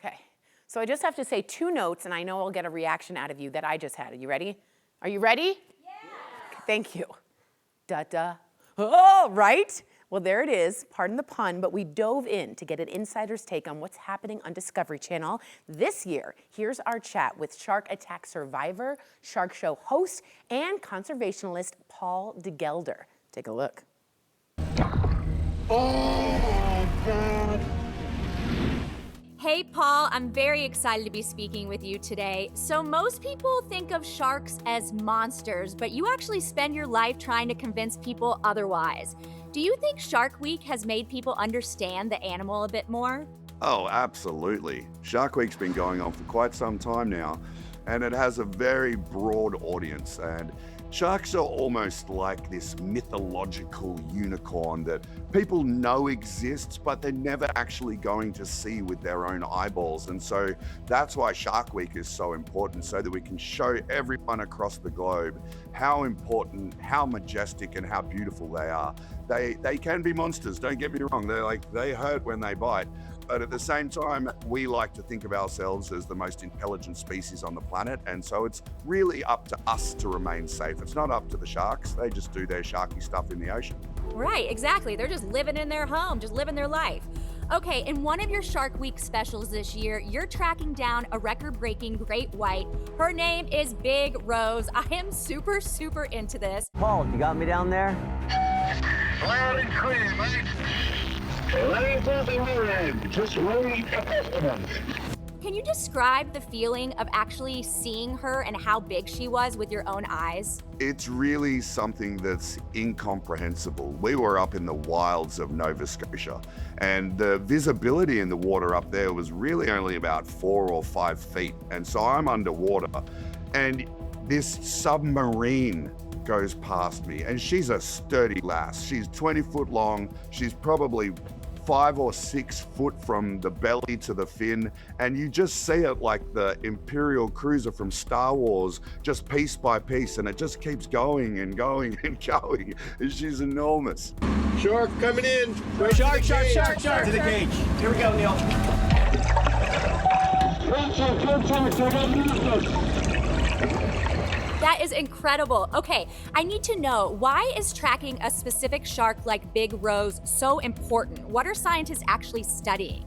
Okay, so I just have to say 2 notes, and I know I'll get a reaction out of you that I just had. Are you ready? Are you ready? Yeah. Thank you. Da-da. Oh, right? Well, there it is, pardon the pun, but we dove in to get an insider's take on what's happening on Discovery Channel this year. Here's our chat with shark attack survivor, shark show host, and conservationist Paul Gelder. Take a look. Oh, God. Hey, Paul, I'm very excited to be speaking with you today. So most people think of sharks as monsters, but you actually spend your life trying to convince people otherwise. Do you think Shark Week has made people understand the animal a bit more? Oh, absolutely. Shark Week's been going on for quite some time now, and it has a very broad audience. And sharks are almost like this mythological unicorn that people know exists, but they're never actually going to see with their own eyeballs. And so that's why Shark Week is so important, so that we can show everyone across the globe how important, how majestic, and how beautiful they are. They can be monsters, don't get me wrong. They hurt when they bite. But at the same time, we like to think of ourselves as the most intelligent species on the planet. And so it's really up to us to remain safe. It's not up to the sharks. They just do their sharky stuff in the ocean. Right, exactly. They're just living in their home, just living their life. Okay, in one of your Shark Week specials this year, you're tracking down a record-breaking great white. Her name is Big Rose. I am super, super into this. Paul, you got me down there? Loud and clear, mate. Just wait. Can you describe the feeling of actually seeing her and how big she was with your own eyes? It's really something that's incomprehensible. We were up in the wilds of Nova Scotia, and the visibility in the water up there was really only about 4 or 5 feet. And so I'm underwater, and this submarine goes past me, and she's a sturdy lass. She's 20 foot long. She's probably 5 or 6 foot from the belly to the fin, and you just see it like the Imperial cruiser from Star Wars, just piece by piece, and it just keeps going and going and going. And she's enormous. Shark coming in. Shark to the cage. Here we go, Neil. That is incredible. Okay, I need to know, why is tracking a specific shark like Big Rose so important? What are scientists actually studying?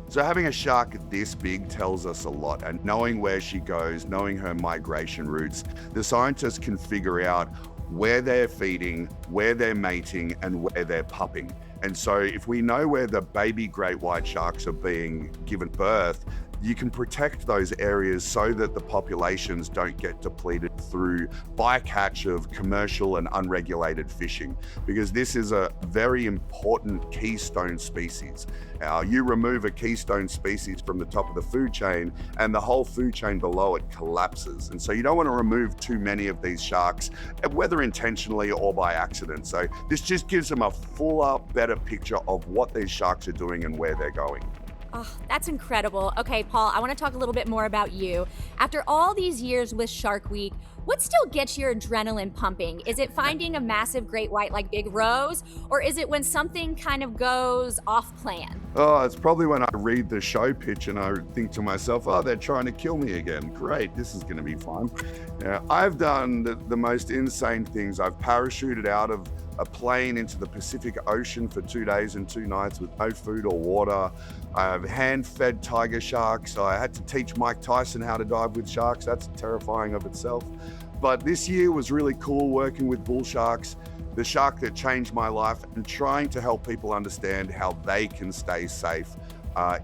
So having a shark this big tells us a lot, and knowing where she goes, knowing her migration routes, the scientists can figure out where they're feeding, where they're mating, and where they're pupping. And so if we know where the baby great white sharks are being given birth, you can protect those areas so that the populations don't get depleted through bycatch of commercial and unregulated fishing, because this is a very important keystone species. You remove a keystone species from the top of the food chain, and the whole food chain below it collapses. And so you don't want to remove too many of these sharks, whether intentionally or by accident. So this just gives them a fuller, better picture of what these sharks are doing and where they're going. Oh, that's incredible. Okay, Paul, I want to talk a little bit more about you. After all these years with Shark Week, what still gets your adrenaline pumping? Is it finding a massive great white like Big Rose, or is it when something kind of goes off plan? Oh, it's probably when I read the show pitch and I think to myself, oh, they're trying to kill me again. Great, this is going to be fun. I've done the most insane things. I've parachuted out of a plane into the Pacific Ocean for 2 days and 2 nights with no food or water. I've hand-fed tiger sharks. I had to teach Mike Tyson how to dive with sharks. That's terrifying of itself. But this year was really cool working with bull sharks, the shark that changed my life, and trying to help people understand how they can stay safe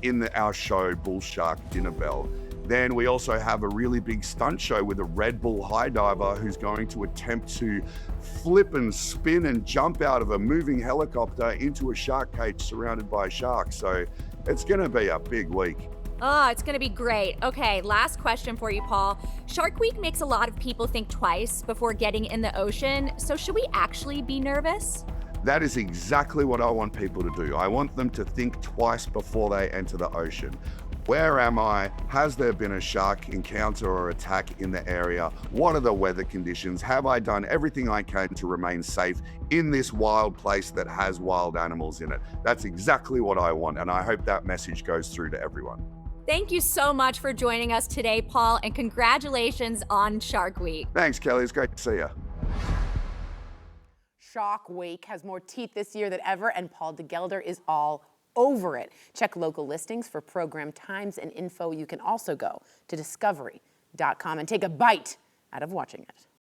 in our show, Bull Shark Dinner Bell. Then we also have a really big stunt show with a Red Bull high diver who's going to attempt to flip and spin and jump out of a moving helicopter into a shark cage surrounded by sharks. So it's going to be a big week. Oh, it's going to be great. Okay, last question for you, Paul. Shark Week makes a lot of people think twice before getting in the ocean. So should we actually be nervous? That is exactly what I want people to do. I want them to think twice before they enter the ocean. Where am I? Has there been a shark encounter or attack in the area? What are the weather conditions? Have I done everything I can to remain safe in this wild place that has wild animals in it? That's exactly what I want, and I hope that message goes through to everyone. Thank you so much for joining us today, Paul, and congratulations on Shark Week. Thanks, Kelly. It's great to see you. Shark Week has more teeth this year than ever, and Paul Gelder is all over it. Check local listings for program times and info. You can also go to discovery.com and take a bite out of watching it.